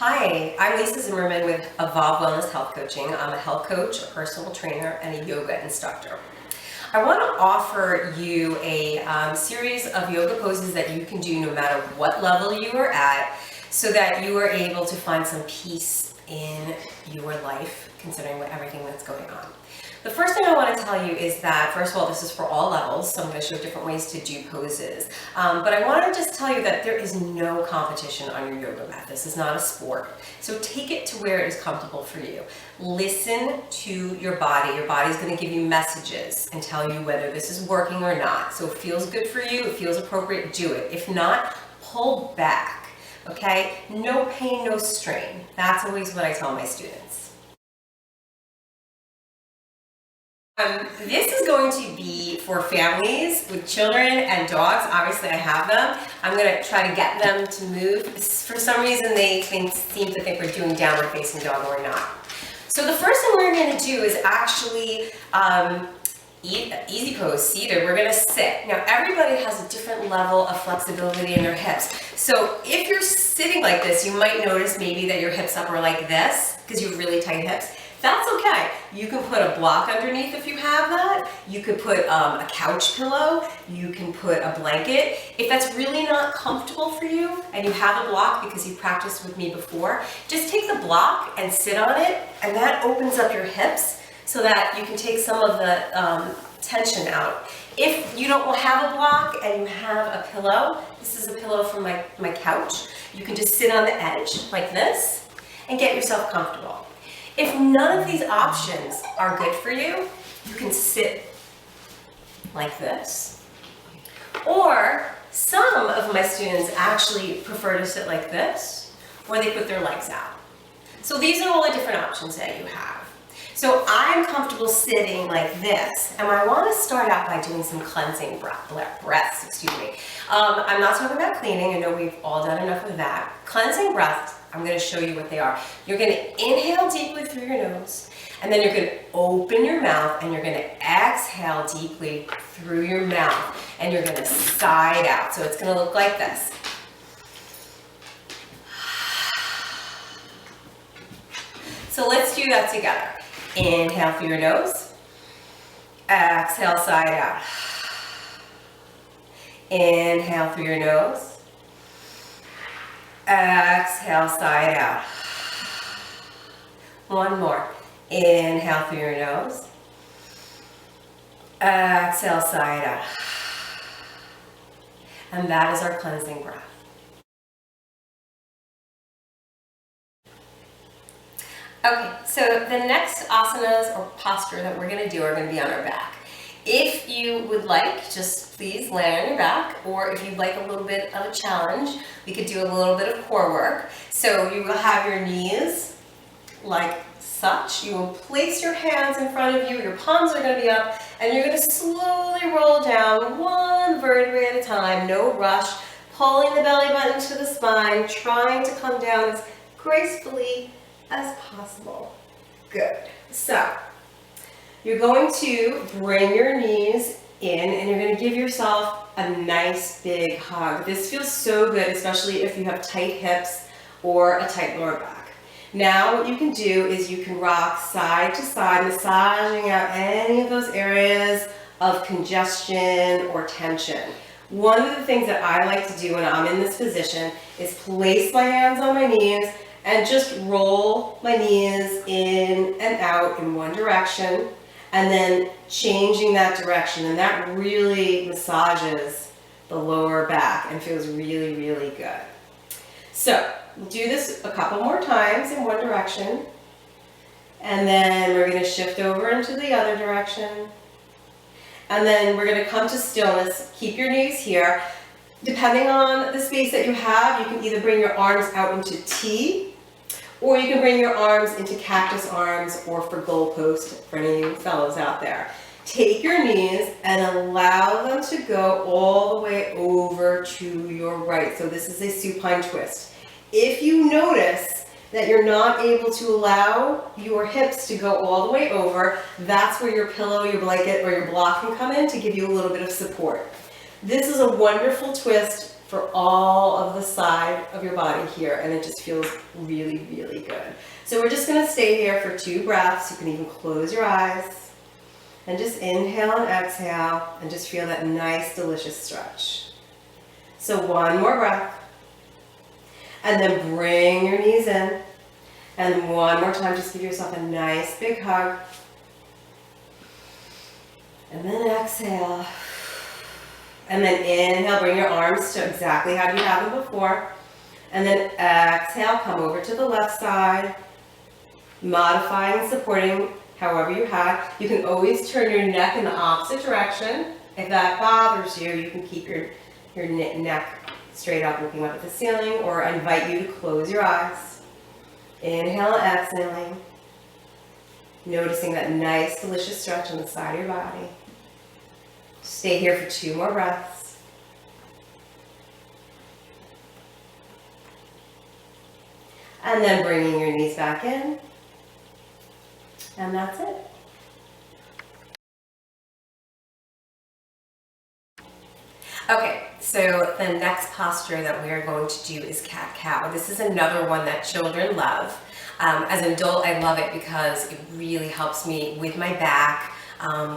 Hi, I'm Lisa Zimmerman with Evolve Wellness Health Coaching. I'm a health coach, a personal trainer, and a yoga instructor. I want to offer you a series of yoga poses that you can do no matter what level you are at, so that you are able to find some peace in your life, considering everything that's going on. The first thing I want to tell you is that, first of all, this is for all levels, so I'm going to show different ways to do poses. But I want to just tell you that there is no competition on your yoga mat. This is not a sport. So take it to where it is comfortable for you. Listen to your body. Your body's going to give you messages and tell you whether this is working or not. So it feels good for you, it feels appropriate, do it. If not, pull back. Okay? No pain, no strain. That's always what I tell my students. This is going to be for families with children and dogs. Obviously, I have them. I'm going to try to get them to move. For some reason, they seem to think we're doing downward facing dog, and we're not. So the first thing we're going to do is actually easy pose, seated. We're going to sit. Now, everybody has a different level of flexibility in their hips. So if you're sitting like this, you might notice maybe that your hips up are like this because you have really tight hips. That's okay. You can put a block underneath if you have that. You could put a couch pillow. You can put a blanket. If that's really not comfortable for you and you have a block because you practiced with me before, just take the block and sit on it, and that opens up your hips so that you can take some of the tension out. If you don't have a block and you have a pillow, this is a pillow from my couch, you can just sit on the edge like this and get yourself comfortable. If none of these options are good for you, you can sit like this. Or some of my students actually prefer to sit like this, or they put their legs out. So these are all the different options that you have. So I'm comfortable sitting like this, and I want to start out by doing some cleansing breaths. Excuse me. I'm not talking about cleaning. I know we've all done enough of that. Cleansing breaths, I'm going to show you what they are. You're going to inhale deeply through your nose, and then you're going to open your mouth, and you're going to exhale deeply through your mouth, and you're going to sigh out. So it's going to look like this. So let's do that together. Inhale through your nose, exhale, side out. Inhale through your nose, exhale, side out. One more. Inhale through your nose, exhale, side out. And that is our cleansing breath. Okay, so the next asanas or posture that we're going to do are going to be on our back. If you would like, just please lay on your back, or if you'd like a little bit of a challenge, we could do a little bit of core work. So you will have your knees like such. You will place your hands in front of you, your palms are going to be up, and you're going to slowly roll down one vertebrae at a time, no rush, pulling the belly button to the spine, trying to come down as gracefully as possible. Good. So you're going to bring your knees in, and you're going to give yourself a nice big hug. This feels so good, especially if you have tight hips or a tight lower back. Now what you can do is you can rock side to side, massaging out any of those areas of congestion or tension. One of the things that I like to do when I'm in this position is place my hands on my knees and just roll my knees in and out in one direction, and then changing that direction, and that really massages the lower back and feels really, really good. So we'll do this a couple more times in one direction, and then we're going to shift over into the other direction, and then we're going to come to stillness. Keep your knees here. Depending on the space that you have, you can either bring your arms out into T, or you can bring your arms into cactus arms, or for goalpost, for any of you fellows out there. Take your knees and allow them to go all the way over to your right. So this is a supine twist. If you notice that you're not able to allow your hips to go all the way over, that's where your pillow, your blanket, or your block can come in to give you a little bit of support. This is a wonderful twist for all of the side of your body here, and it just feels really, really good. So we're just gonna stay here for 2 breaths. You can even close your eyes and just inhale and exhale and just feel that nice, delicious stretch. So 1 more breath, and then bring your knees in, and 1 more time, just give yourself a nice big hug, and then exhale. And then inhale, bring your arms to exactly how you had them before. And then exhale, come over to the left side, modifying and supporting however you had. You can always turn your neck in the opposite direction. If that bothers you, you can keep your neck straight up, looking up at the ceiling, or I invite you to close your eyes. Inhale and exhaling. Noticing that nice, delicious stretch on the side of your body. Stay here for 2 more breaths. And then bringing your knees back in. And that's it. Okay, so the next posture that we are going to do is cat-cow. This is another one that children love. As an adult, I love it because it really helps me with my back,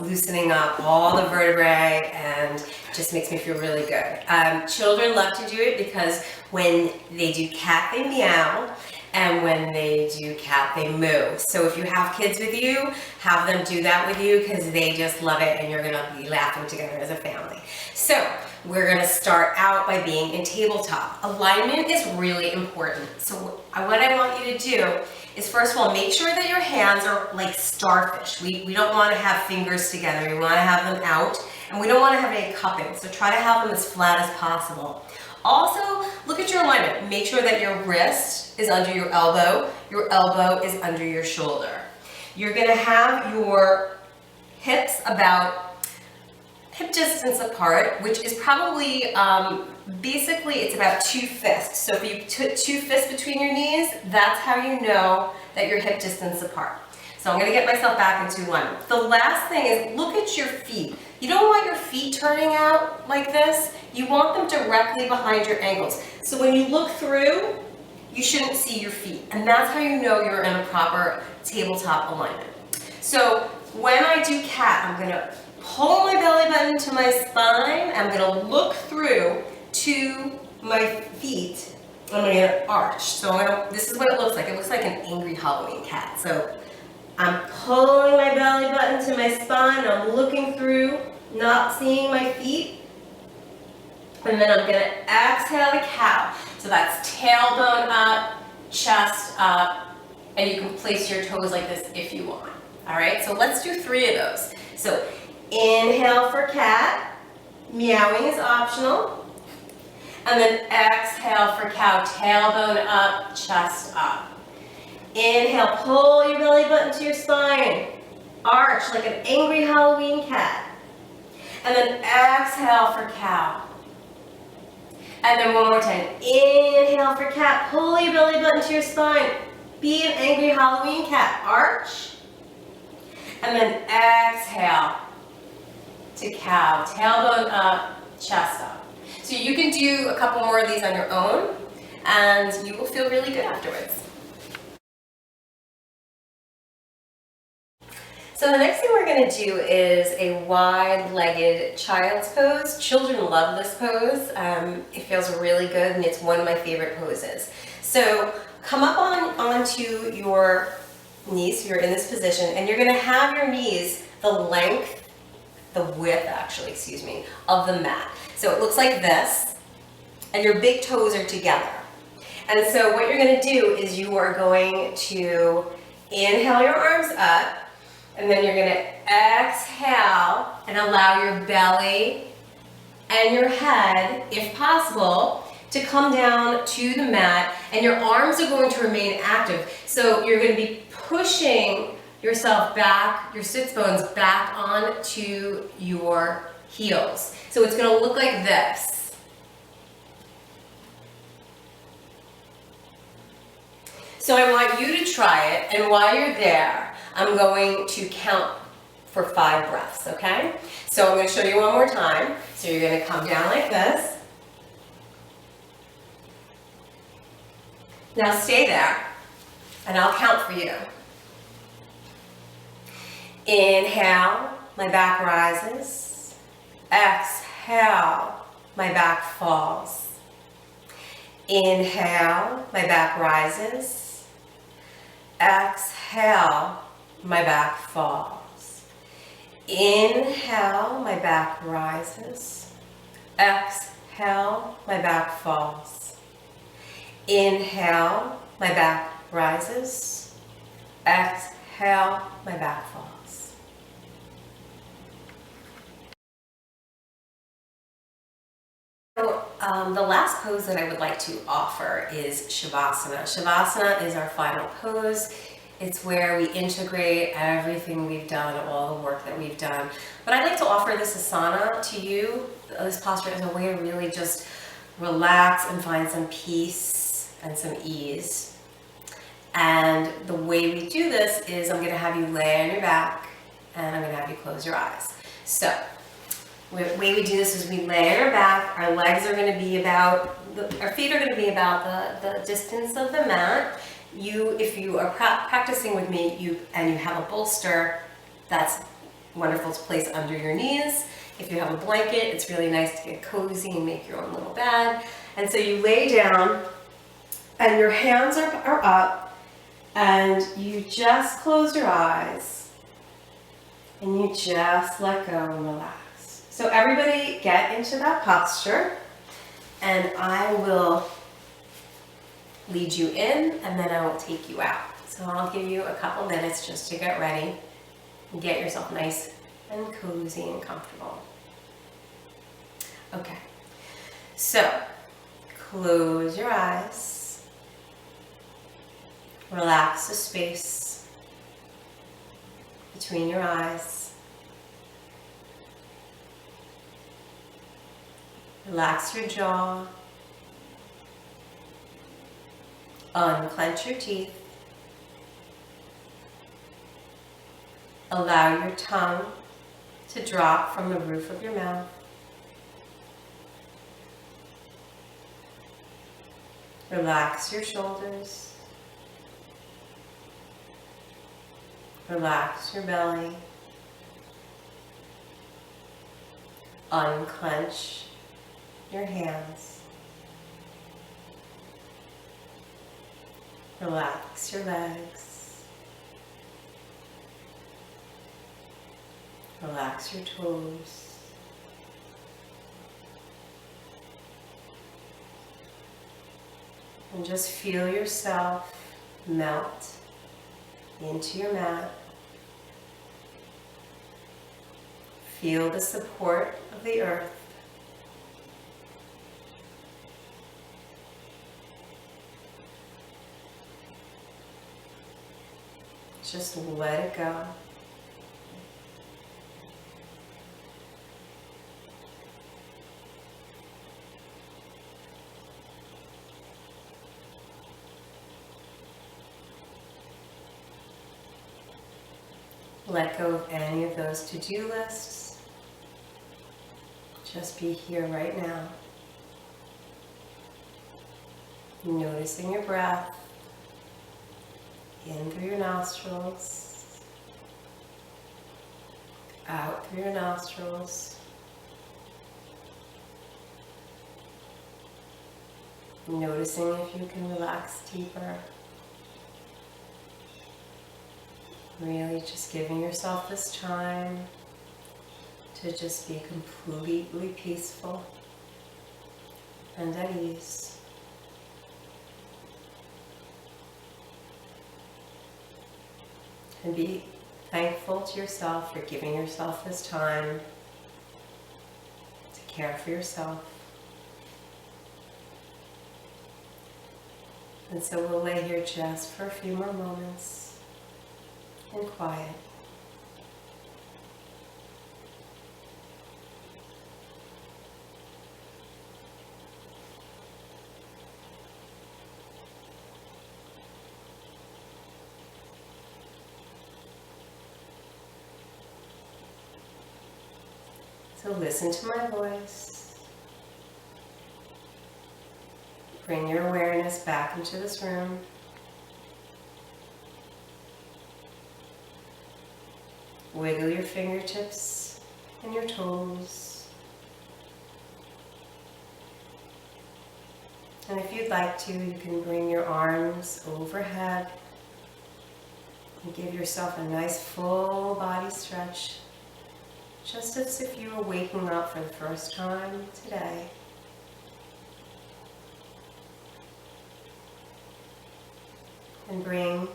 loosening up all the vertebrae, and just makes me feel really good. Children love to do it because when they do cat, they meow, and when they do cat, they moo. So if you have kids with you, have them do that with you because they just love it, and you're gonna be laughing together as a family. So we're gonna start out by being in tabletop. Alignment is really important. So what I want you to do is, first of all, make sure that your hands are like starfish. We don't want to have fingers together. We want to have them out, and we don't want to have any cupping. So try to have them as flat as possible. Also, look at your alignment. Make sure that your wrist is under your elbow is under your shoulder. You're going to have your hips about hip distance apart, which is probably, basically it's about 2 fists. So if you put 2 fists between your knees, that's how you know that you're hip distance apart. So I'm gonna get myself back into one. The last thing is, look at your feet. You don't want your feet turning out like this. You want them directly behind your ankles. So when you look through, you shouldn't see your feet. And that's how you know you're in a proper tabletop alignment. So when I do cat, I'm gonna pull my belly button to my spine. I'm gonna look through to my feet. I'm gonna arch. So this is what it looks like. It looks like an angry Halloween cat. So I'm pulling my belly button to my spine. I'm looking through, not seeing my feet. And then I'm gonna exhale to cow. So that's tailbone up, chest up, and you can place your toes like this if you want. All right, so let's do 3 of those. So inhale for cat, meowing is optional. And then exhale for cow, tailbone up, chest up. Inhale, pull your belly button to your spine. Arch like an angry Halloween cat. And then exhale for cow. And then one more time. Inhale for cat, pull your belly button to your spine. Be an angry Halloween cat. Arch. And then exhale to cow, tailbone up, chest up. So you can do a couple more of these on your own, and you will feel really good afterwards. So the next thing we're going to do is a wide-legged child's pose. Children love this pose. It feels really good, and it's one of my favorite poses. So come up onto your knees. You're in this position, and you're going to have your knees the width actually, of the mat. So it looks like this, and your big toes are together. And so what you're going to do is you are going to inhale your arms up, and then you're going to exhale and allow your belly and your head, if possible, to come down to the mat, and your arms are going to remain active. So you're going to be pushing yourself back, your sits bones back onto your heels. So it's going to look like this. So I want you to try it, and while you're there, I'm going to count for 5 breaths, okay? So I'm going to show you one more time. So you're going to come down like this. Now stay there, and I'll count for you. Inhale, my back rises. Exhale, my back falls. Inhale, my back rises. Exhale, my back falls. Inhale, my back rises. Exhale, my back falls. Inhale, my back rises. Exhale, my back falls. So, the last pose that I would like to offer is Shavasana. Shavasana is our final pose. It's where we integrate everything we've done, all the work that we've done. But I'd like to offer this asana to you, this posture, as a way to really just relax and find some peace and some ease. And the way we do this is I'm going to have you lay on your back and I'm going to have you close your eyes. So, the way we do this is we lay on our back, our legs are going to be about, our feet are going to be about the distance of the mat. If you are practicing with me and you have a bolster, that's wonderful to place under your knees. If you have a blanket, it's really nice to get cozy and make your own little bed. And so you lay down and your hands are up and you just close your eyes and you just let go and relax. So everybody get into that posture and I will lead you in and then I will take you out. So I'll give you a couple minutes just to get ready and get yourself nice and cozy and comfortable. Okay, so close your eyes, relax the space between your eyes. Relax your jaw, unclench your teeth, allow your tongue to drop from the roof of your mouth. Relax your shoulders, relax your belly, unclench your hands. Relax your legs. Relax your toes. And just feel yourself melt into your mat. Feel the support of the earth. Just let it go. Let go of any of those to-do lists. Just be here right now. Noticing your breath. In through your nostrils, out through your nostrils. Noticing if you can relax deeper. Really just giving yourself this time to just be completely peaceful and at ease. And be thankful to yourself for giving yourself this time to care for yourself. And so we'll lay here just for a few more moments in quiet. So listen to my voice. Bring your awareness back into this room. Wiggle your fingertips and your toes. And if you'd like to, you can bring your arms overhead and give yourself a nice full body stretch, just as if you were waking up for the first time today. And bring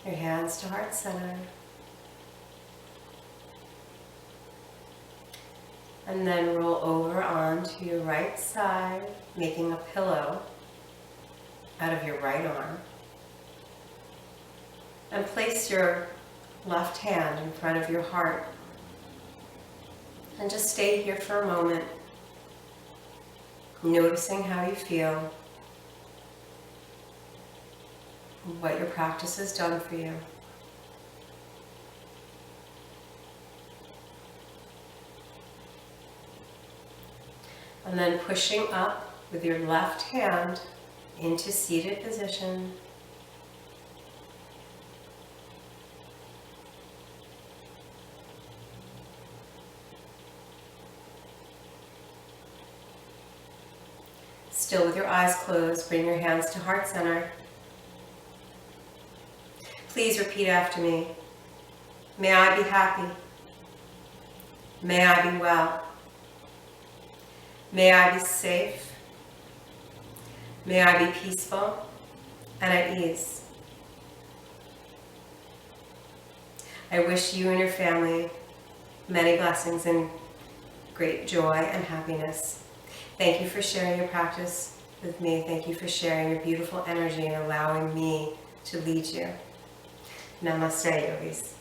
your hands to heart center. And then roll over onto your right side, making a pillow out of your right arm. And place your left hand in front of your heart. And just stay here for a moment, noticing how you feel, what your practice has done for you. And then pushing up with your left hand into seated position. Still with your eyes closed, bring your hands to heart center. Please repeat after me. May I be happy. May I be well. May I be safe. May I be peaceful and at ease. I wish you and your family many blessings and great joy and happiness. Thank you for sharing your practice with me. Thank you for sharing your beautiful energy and allowing me to lead you. Namaste, yogis.